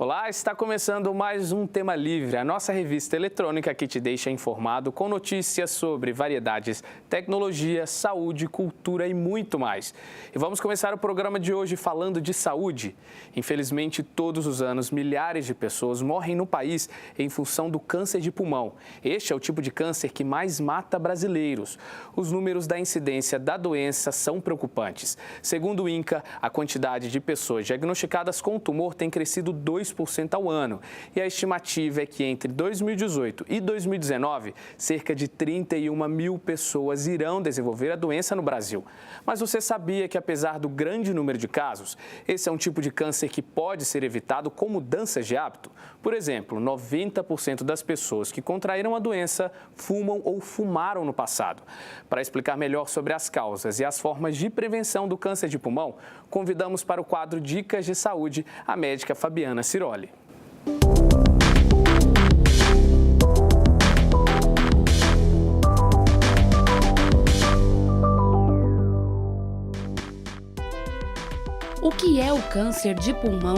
Olá, está começando mais um Tema Livre, a nossa revista eletrônica que te deixa informado com notícias sobre variedades, tecnologia, saúde, cultura e muito mais. E vamos começar o programa de hoje falando de saúde. Infelizmente, todos os anos, milhares de pessoas morrem no país em função do câncer de pulmão. Este é o tipo de câncer que mais mata brasileiros. Os números da incidência da doença são preocupantes. Segundo o INCA, a quantidade de pessoas diagnosticadas com o tumor tem crescido 2% ao ano. E a estimativa é que entre 2018 e 2019, cerca de 31 mil pessoas irão desenvolver a doença no Brasil. Mas você sabia que, apesar do grande número de casos, esse é um tipo de câncer que pode ser evitado com mudanças de hábito? Por exemplo, 90% das pessoas que contraíram a doença fumam ou fumaram no passado. Para explicar melhor sobre as causas e as formas de prevenção do câncer de pulmão, convidamos para o quadro Dicas de Saúde a médica Fabiana Ciroli. O que é o câncer de pulmão?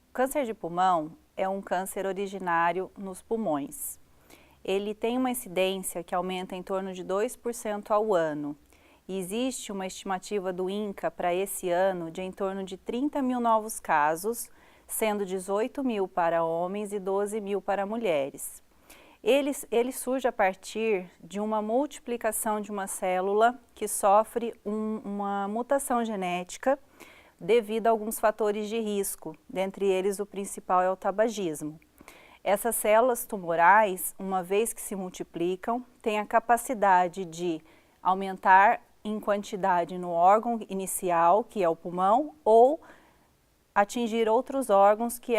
O câncer de pulmão é um câncer originário nos pulmões. Ele tem uma incidência que aumenta em torno de 2% ao ano. E existe uma estimativa do INCA para esse ano de em torno de 30 mil novos casos, sendo 18 mil para homens e 12 mil para mulheres. Ele surge a partir de uma multiplicação de uma célula que sofre uma mutação genética devido a alguns fatores de risco, dentre eles o principal é o tabagismo. Essas células tumorais, uma vez que se multiplicam, têm a capacidade de aumentar em quantidade no órgão inicial, que é o pulmão, ou atingir outros órgãos que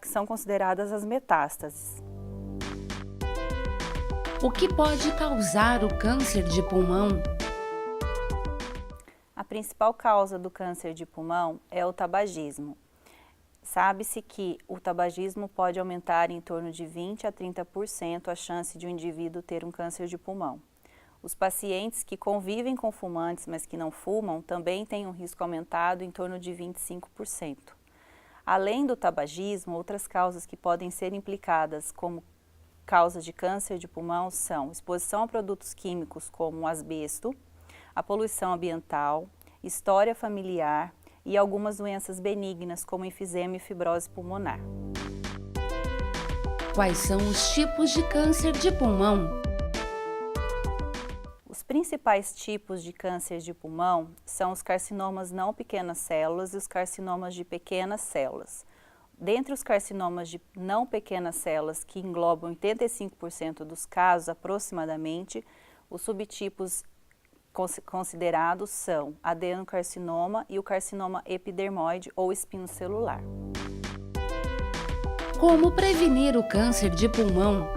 são consideradas as metástases. O que pode causar o câncer de pulmão? A principal causa do câncer de pulmão é o tabagismo. Sabe-se que o tabagismo pode aumentar em torno de 20% a 30% a chance de um indivíduo ter um câncer de pulmão. Os pacientes que convivem com fumantes, mas que não fumam, também têm um risco aumentado em torno de 25%. Além do tabagismo, outras causas que podem ser implicadas como causas de câncer de pulmão são exposição a produtos químicos como o asbesto, a poluição ambiental, história familiar e algumas doenças benignas como enfisema e fibrose pulmonar. Quais são os tipos de câncer de pulmão? Os principais tipos de câncer de pulmão são os carcinomas não pequenas células e os carcinomas de pequenas células. Dentre os carcinomas de não pequenas células, que englobam 85% dos casos aproximadamente, os subtipos considerados são adenocarcinoma e o carcinoma epidermoide ou espinocelular. Como prevenir o câncer de pulmão?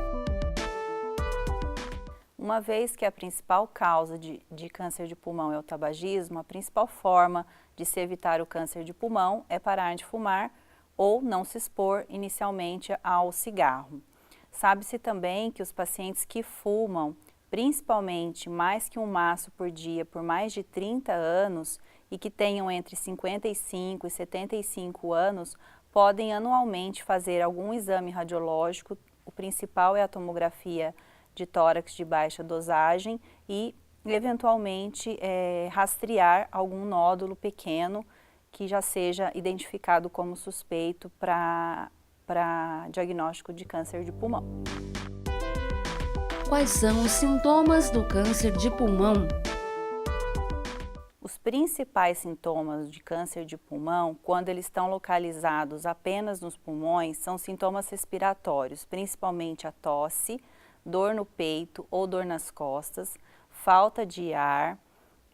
Uma vez que a principal causa de câncer de pulmão é o tabagismo, a principal forma de se evitar o câncer de pulmão é parar de fumar ou não se expor inicialmente ao cigarro. Sabe-se também que os pacientes que fumam, principalmente mais que um maço por dia por mais de 30 anos e que tenham entre 55 e 75 anos, podem anualmente fazer algum exame radiológico. O principal é a tomografia de tórax de baixa dosagem e, eventualmente, rastrear algum nódulo pequeno que já seja identificado como suspeito para diagnóstico de câncer de pulmão. Quais são os sintomas do câncer de pulmão? Os principais sintomas de câncer de pulmão, quando eles estão localizados apenas nos pulmões, são sintomas respiratórios, principalmente a tosse, dor no peito ou dor nas costas, falta de ar,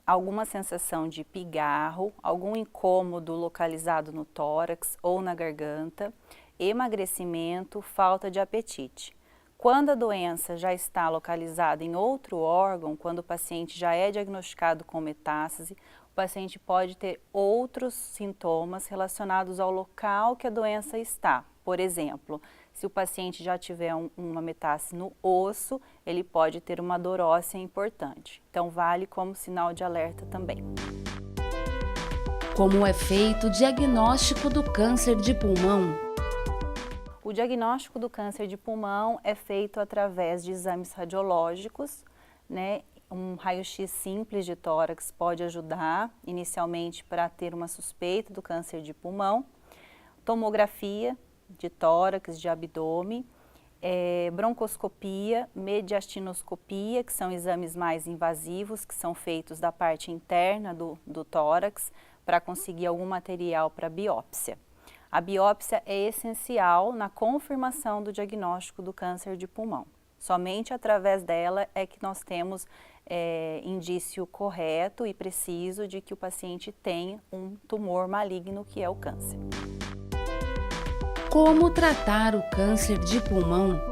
alguma sensação de pigarro, algum incômodo localizado no tórax ou na garganta, emagrecimento, falta de apetite. Quando a doença já está localizada em outro órgão, quando o paciente já é diagnosticado com metástase, o paciente pode ter outros sintomas relacionados ao local que a doença está. Por exemplo, se o paciente já tiver uma metástase no osso, ele pode ter uma dor óssea importante. Então, vale como sinal de alerta também. Como é feito o diagnóstico do câncer de pulmão? O diagnóstico do câncer de pulmão é feito através de exames radiológicos, né? Um raio-x simples de tórax pode ajudar inicialmente para ter uma suspeita do câncer de pulmão, tomografia de tórax, de abdômen, broncoscopia, mediastinoscopia, que são exames mais invasivos, que são feitos da parte interna do tórax, para conseguir algum material para biópsia. A biópsia é essencial na confirmação do diagnóstico do câncer de pulmão. Somente através dela é que nós temos indício correto e preciso de que o paciente tem um tumor maligno, que é o câncer. Como tratar o câncer de pulmão?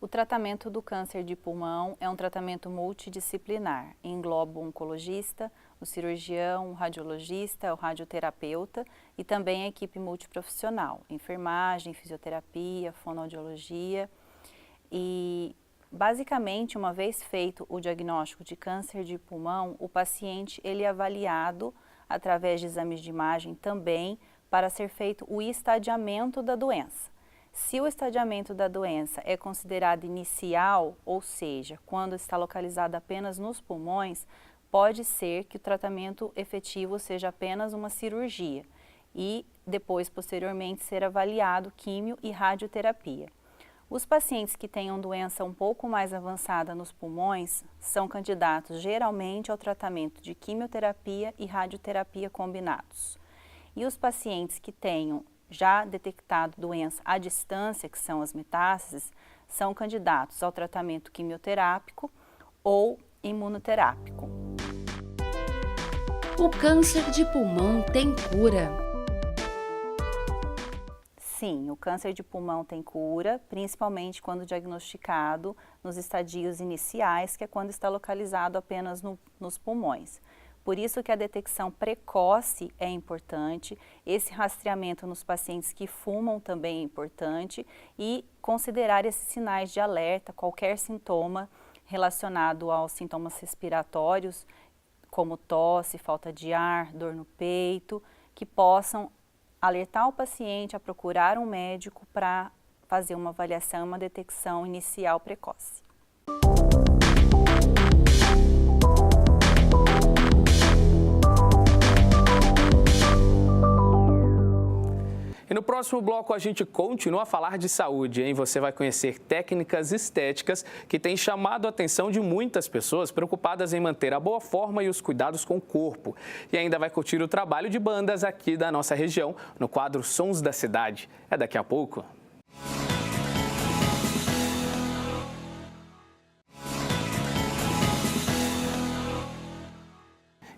O tratamento do câncer de pulmão é um tratamento multidisciplinar. Engloba o oncologista, o cirurgião, o radiologista, o radioterapeuta e também a equipe multiprofissional, enfermagem, fisioterapia, fonoaudiologia. E basicamente, uma vez feito o diagnóstico de câncer de pulmão, o paciente ele é avaliado através de exames de imagem também para ser feito o estadiamento da doença. Se o estadiamento da doença é considerado inicial, ou seja, quando está localizado apenas nos pulmões, pode ser que o tratamento efetivo seja apenas uma cirurgia e depois, posteriormente, ser avaliado químio e radioterapia. Os pacientes que tenham doença um pouco mais avançada nos pulmões são candidatos geralmente ao tratamento de quimioterapia e radioterapia combinados. E os pacientes que tenham já detectado doença à distância, que são as metástases, são candidatos ao tratamento quimioterápico ou imunoterápico. O câncer de pulmão tem cura? Sim, o câncer de pulmão tem cura, principalmente quando diagnosticado nos estadios iniciais, que é quando está localizado apenas nos pulmões. Por isso que a detecção precoce é importante, esse rastreamento nos pacientes que fumam também é importante e considerar esses sinais de alerta, qualquer sintoma relacionado aos sintomas respiratórios, como tosse, falta de ar, dor no peito, que possam alertar o paciente a procurar um médico para fazer uma avaliação e uma detecção inicial precoce. E no próximo bloco a gente continua a falar de saúde, hein? Você vai conhecer técnicas estéticas que têm chamado a atenção de muitas pessoas preocupadas em manter a boa forma e os cuidados com o corpo. E ainda vai curtir o trabalho de bandas aqui da nossa região, no quadro Sons da Cidade. É daqui a pouco.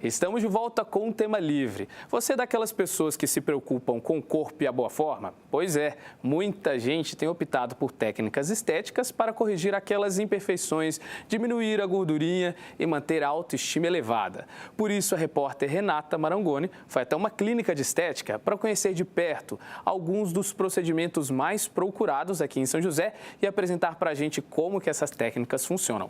Estamos de volta com um tema livre. Você é daquelas pessoas que se preocupam com o corpo e a boa forma? Pois é, muita gente tem optado por técnicas estéticas para corrigir aquelas imperfeições, diminuir a gordurinha e manter a autoestima elevada. Por isso, a repórter Renata Marangoni foi até uma clínica de estética para conhecer de perto alguns dos procedimentos mais procurados aqui em São José e apresentar para a gente como que essas técnicas funcionam.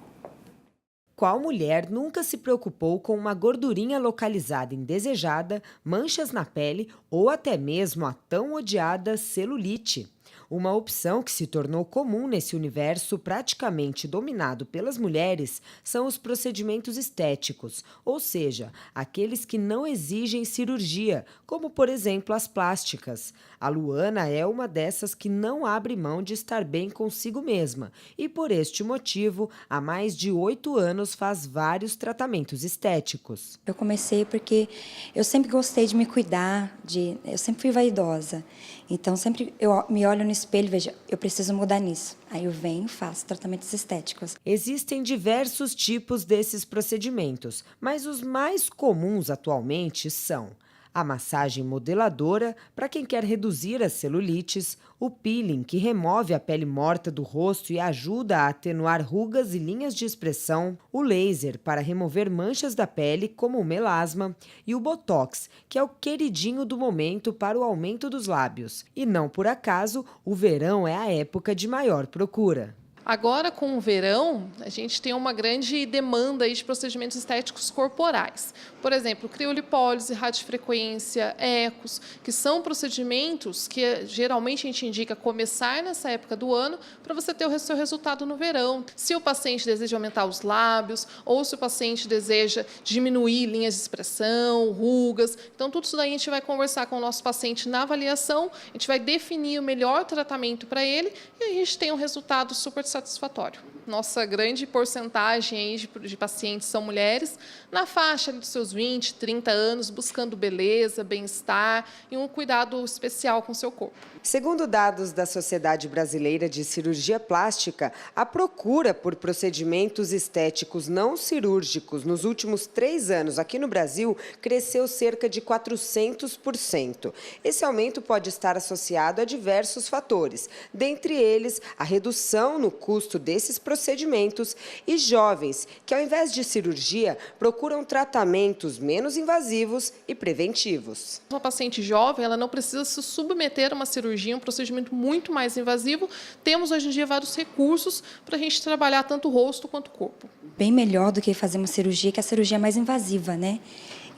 Qual mulher nunca se preocupou com uma gordurinha localizada indesejada, manchas na pele ou até mesmo a tão odiada celulite? Uma opção que se tornou comum nesse universo praticamente dominado pelas mulheres são os procedimentos estéticos, ou seja, aqueles que não exigem cirurgia, como por exemplo as plásticas. A Luana é uma dessas que não abre mão de estar bem consigo mesma e por este motivo, há mais de 8 anos faz vários tratamentos estéticos. Eu comecei porque eu sempre gostei de me cuidar, eu sempre fui vaidosa. Então, sempre eu me olho no espelho e vejo, eu preciso mudar nisso. Aí eu venho e faço tratamentos estéticos. Existem diversos tipos desses procedimentos, mas os mais comuns atualmente são a massagem modeladora, para quem quer reduzir as celulites, o peeling, que remove a pele morta do rosto e ajuda a atenuar rugas e linhas de expressão, o laser, para remover manchas da pele, como o melasma, e o botox, que é o queridinho do momento para o aumento dos lábios. E não por acaso, o verão é a época de maior procura. Agora, com o verão, a gente tem uma grande demanda aí de procedimentos estéticos corporais. Por exemplo, criolipólise, radiofrequência, ecos, que são procedimentos que geralmente a gente indica começar nessa época do ano para você ter o seu resultado no verão. Se o paciente deseja aumentar os lábios ou se o paciente deseja diminuir linhas de expressão, rugas. Então, tudo isso daí a gente vai conversar com o nosso paciente na avaliação, a gente vai definir o melhor tratamento para ele e a gente tem um resultado super satisfatório. Nossa grande porcentagem aí de pacientes são mulheres na faixa dos seus 20, 30 anos, buscando beleza, bem-estar e um cuidado especial com o seu corpo. Segundo dados da Sociedade Brasileira de Cirurgia Plástica, a procura por procedimentos estéticos não cirúrgicos nos últimos 3 anos aqui no Brasil cresceu cerca de 400%. Esse aumento pode estar associado a diversos fatores, dentre eles a redução no custo desses procedimentos e jovens que, ao invés de cirurgia, procuram tratamentos menos invasivos e preventivos. Uma paciente jovem, ela não precisa se submeter a uma cirurgia, um procedimento muito mais invasivo. Temos hoje em dia vários recursos para a gente trabalhar tanto o rosto quanto o corpo. Bem melhor do que fazer uma cirurgia, que a cirurgia é mais invasiva, né?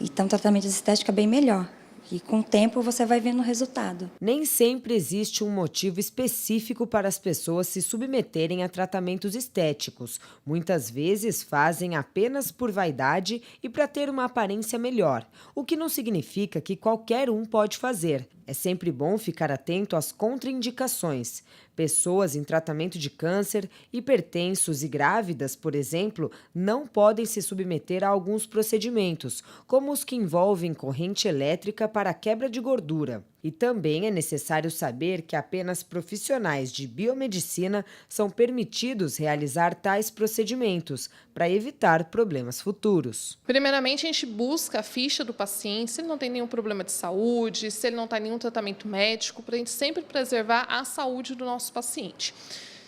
Então, o tratamento estético é bem melhor. E com o tempo você vai vendo o resultado. Nem sempre existe um motivo específico para as pessoas se submeterem a tratamentos estéticos. Muitas vezes fazem apenas por vaidade e para ter uma aparência melhor, o que não significa que qualquer um pode fazer. É sempre bom ficar atento às contraindicações. Pessoas em tratamento de câncer, hipertensos e grávidas, por exemplo, não podem se submeter a alguns procedimentos, como os que envolvem corrente elétrica para a quebra de gordura. E também é necessário saber que apenas profissionais de biomedicina são permitidos realizar tais procedimentos, para evitar problemas futuros. Primeiramente, a gente busca a ficha do paciente, se ele não tem nenhum problema de saúde, se ele não está em nenhum tratamento médico, para a gente sempre preservar a saúde do nosso paciente.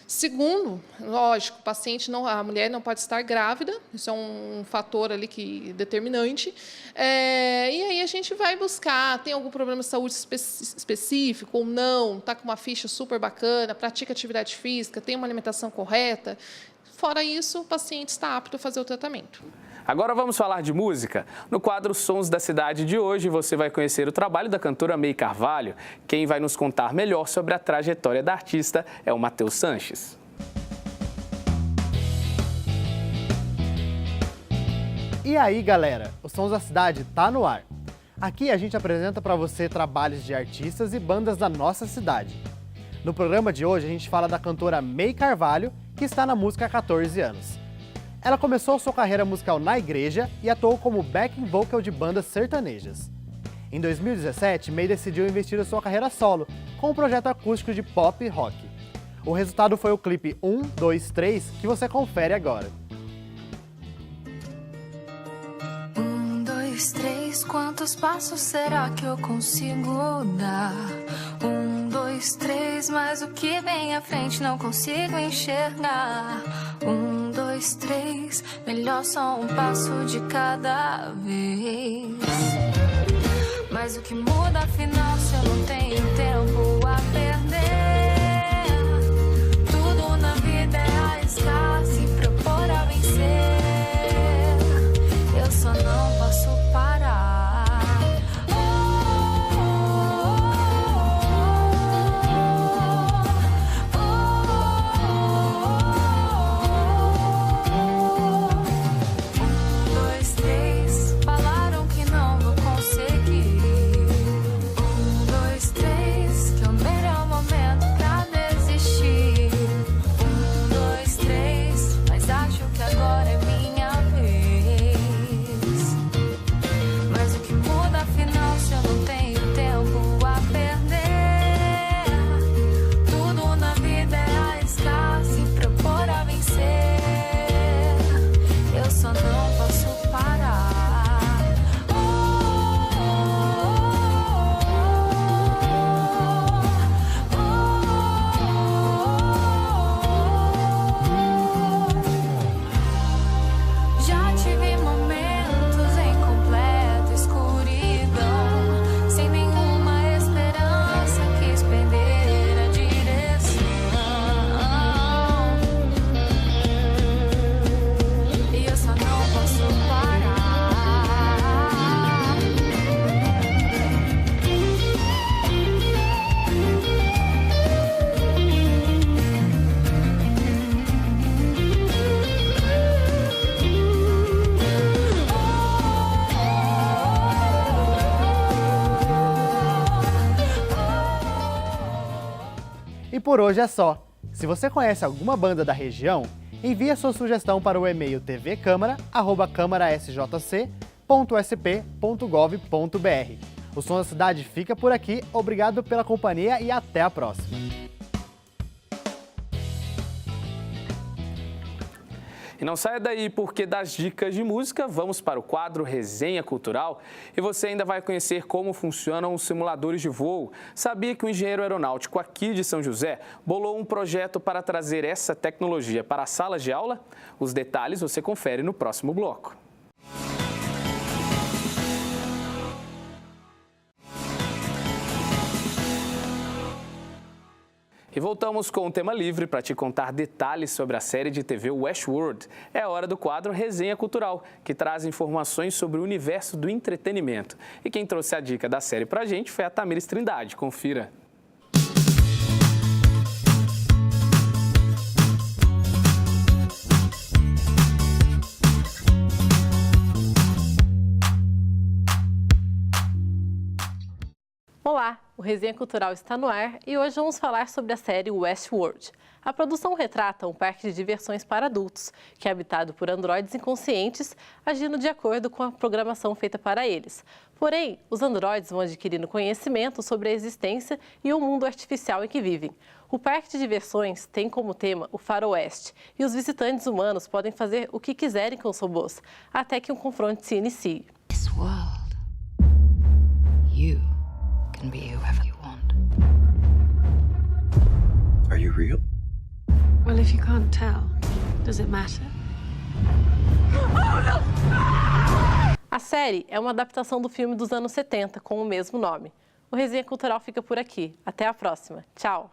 Segundo, lógico, a mulher não pode estar grávida, isso é um fator ali determinante. E aí a gente vai buscar, tem algum problema de saúde específico ou não, está com uma ficha super bacana, pratica atividade física, tem uma alimentação correta. Fora isso, o paciente está apto a fazer o tratamento. Agora vamos falar de música. No quadro Sons da Cidade de hoje, você vai conhecer o trabalho da cantora May Carvalho. Quem vai nos contar melhor sobre a trajetória da artista é o Matheus Sanches. E aí, galera, o Sons da Cidade tá no ar. Aqui a gente apresenta para você trabalhos de artistas e bandas da nossa cidade. No programa de hoje a gente fala da cantora May Carvalho, que está na música há 14 anos. Ela começou sua carreira musical na igreja e atuou como backing vocal de bandas sertanejas. Em 2017, May decidiu investir em sua carreira solo, com um projeto acústico de pop e rock. O resultado foi o clipe 1, 2, 3, que você confere agora. 1, 2, 3, quantos passos será que eu consigo dar? 1, 2, 3, mas o que vem à frente não consigo enxergar. 1, 2, 3, melhor só um passo de cada vez. Mas o que muda afinal se eu não tenho tempo a perder? Tudo na vida é arriscar, se propor a vencer. Eu só não posso parar. E por hoje é só. Se você conhece alguma banda da região, envie a sua sugestão para o e-mail tvcâmara@câmarasjc.sp.gov.br. O Som da Cidade fica por aqui. Obrigado pela companhia e até a próxima. E não saia daí, porque das dicas de música, vamos para o quadro Resenha Cultural e você ainda vai conhecer como funcionam os simuladores de voo. Sabia que o engenheiro aeronáutico aqui de São José bolou um projeto para trazer essa tecnologia para as salas de aula? Os detalhes você confere no próximo bloco. E voltamos com o tema livre para te contar detalhes sobre a série de TV Westworld. É a hora do quadro Resenha Cultural, que traz informações sobre o universo do entretenimento. E quem trouxe a dica da série para a gente foi a Tamires Trindade. Confira. Olá, o Resenha Cultural está no ar e hoje vamos falar sobre a série Westworld. A produção retrata um parque de diversões para adultos, que é habitado por androides inconscientes, agindo de acordo com a programação feita para eles. Porém, os androides vão adquirindo conhecimento sobre a existência e o mundo artificial em que vivem. O parque de diversões tem como tema o faroeste e os visitantes humanos podem fazer o que quiserem com os robôs, até que um confronto se inicie. This world, you can be whoever you want. Are you real? Well, if you can't tell, does it matter? A série é uma adaptação do filme dos anos 70 com o mesmo nome. O Resenha Cultural fica por aqui. Até a próxima. Tchau!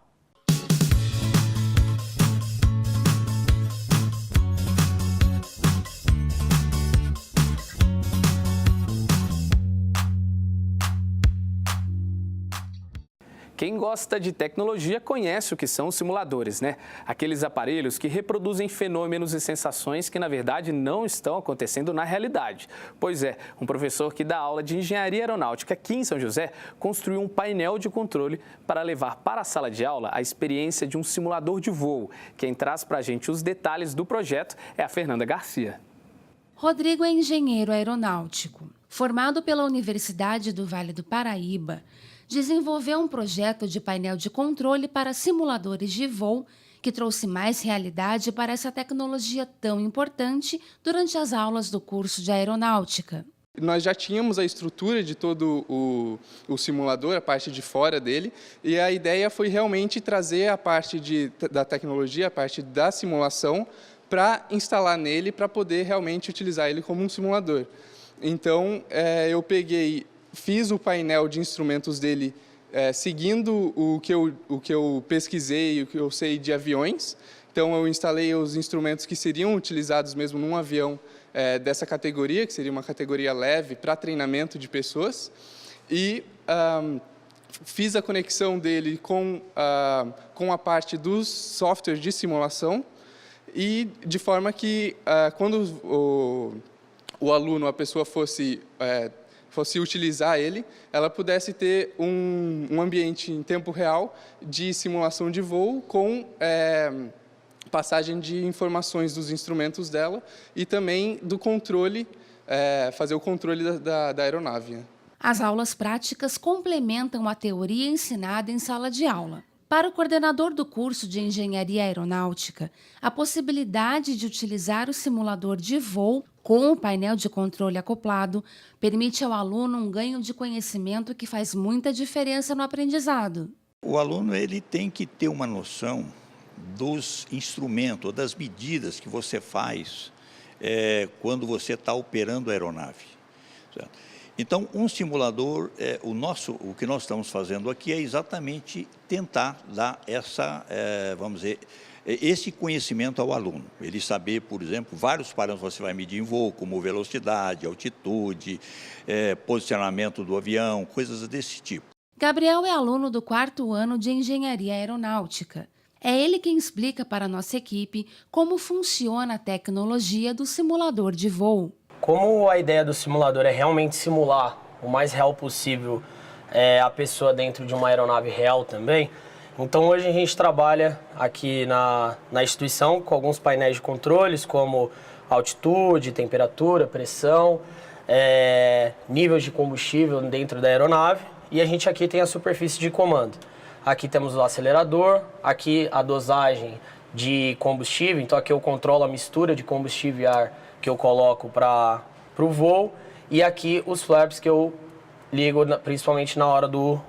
Quem gosta de tecnologia conhece o que são os simuladores, né? Aqueles aparelhos que reproduzem fenômenos e sensações que, na verdade, não estão acontecendo na realidade. Pois é, um professor que dá aula de engenharia aeronáutica aqui em São José construiu um painel de controle para levar para a sala de aula a experiência de um simulador de voo. Quem traz para a gente os detalhes do projeto é a Fernanda Garcia. Rodrigo é engenheiro aeronáutico. Formado pela Universidade do Vale do Paraíba, desenvolveu um projeto de painel de controle para simuladores de voo que trouxe mais realidade para essa tecnologia tão importante durante as aulas do curso de aeronáutica. Nós já tínhamos a estrutura de todo o simulador, a parte de fora dele, e a ideia foi realmente trazer a parte da tecnologia, a parte da simulação, para instalar nele, para poder realmente utilizar ele como um simulador. Então, eu fiz o painel de instrumentos dele seguindo o que eu pesquisei, o que eu sei de aviões. Então, eu instalei os instrumentos que seriam utilizados mesmo num avião dessa categoria, que seria uma categoria leve para treinamento de pessoas. E fiz a conexão dele com a parte dos softwares de simulação, e de forma que quando o aluno, a pessoa fosse utilizar ele, ela pudesse ter um ambiente em tempo real de simulação de voo com passagem de informações dos instrumentos dela e também do controle, fazer o controle da aeronave. As aulas práticas complementam a teoria ensinada em sala de aula. Para o coordenador do curso de Engenharia Aeronáutica, a possibilidade de utilizar o simulador de voo com o painel de controle acoplado permite ao aluno um ganho de conhecimento que faz muita diferença no aprendizado. O aluno ele tem que ter uma noção dos instrumentos, das medidas que você faz quando você está operando a aeronave. Certo? Então, um simulador, o que nós estamos fazendo aqui é exatamente tentar dar esse conhecimento ao aluno. Ele saber, por exemplo, vários parâmetros você vai medir em voo, como velocidade, altitude, posicionamento do avião, coisas desse tipo. Gabriel é aluno do 4º ano de Engenharia Aeronáutica. É ele quem explica para a nossa equipe como funciona a tecnologia do simulador de voo. Como a ideia do simulador é realmente simular o mais real possível a pessoa dentro de uma aeronave real também, Então hoje a gente trabalha aqui na instituição com alguns painéis de controles, como altitude, temperatura, pressão, níveis de combustível dentro da aeronave, e a gente aqui tem a superfície de comando. Aqui temos o acelerador, aqui a dosagem de combustível, então aqui eu controlo a mistura de combustível e ar que eu coloco para o voo, e aqui os flaps que eu ligo principalmente na hora do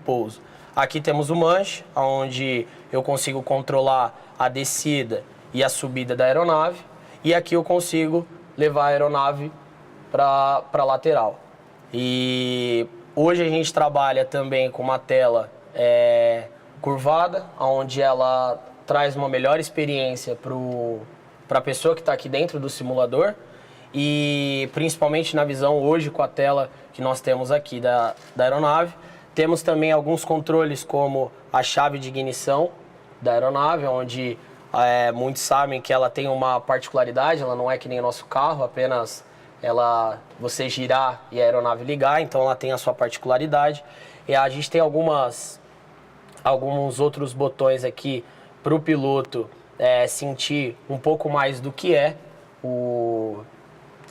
pouso. Aqui temos o manche, onde eu consigo controlar a descida e a subida da aeronave, e aqui eu consigo levar a aeronave para a lateral. E hoje a gente trabalha também com uma tela curvada, onde ela traz uma melhor experiência para a pessoa que está aqui dentro do simulador, e principalmente na visão hoje com a tela que nós temos aqui da aeronave. Temos também alguns controles como a chave de ignição da aeronave, onde muitos sabem que ela tem uma particularidade, ela não é que nem o nosso carro, apenas você girar e a aeronave ligar, então ela tem a sua particularidade. E a gente tem alguns outros botões aqui para o piloto sentir um pouco mais do que é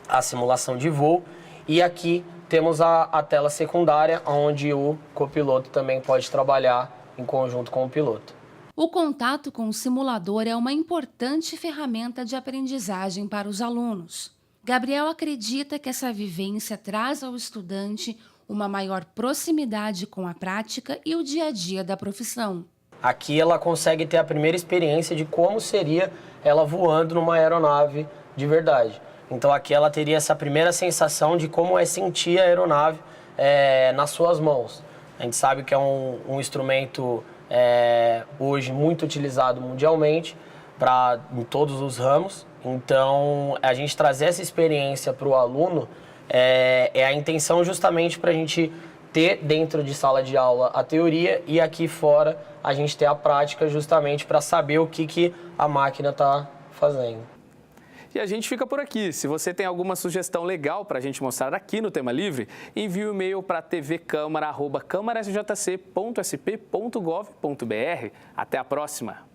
a simulação de voo. E aqui temos a tela secundária, onde o copiloto também pode trabalhar em conjunto com o piloto. O contato com o simulador é uma importante ferramenta de aprendizagem para os alunos. Gabriel acredita que essa vivência traz ao estudante uma maior proximidade com a prática e o dia a dia da profissão. Aqui ela consegue ter a primeira experiência de como seria ela voando numa aeronave de verdade. Então aqui ela teria essa primeira sensação de como é sentir a aeronave nas suas mãos. A gente sabe que é um instrumento hoje muito utilizado mundialmente em todos os ramos. Então a gente trazer essa experiência para o aluno é a intenção justamente para a gente ter dentro de sala de aula a teoria e aqui fora a gente ter a prática justamente para saber o que a máquina está fazendo. E a gente fica por aqui. Se você tem alguma sugestão legal para a gente mostrar aqui no Tema Livre, envie um e-mail para tvcâmara@câmarasjc.sp.gov.br. Até a próxima!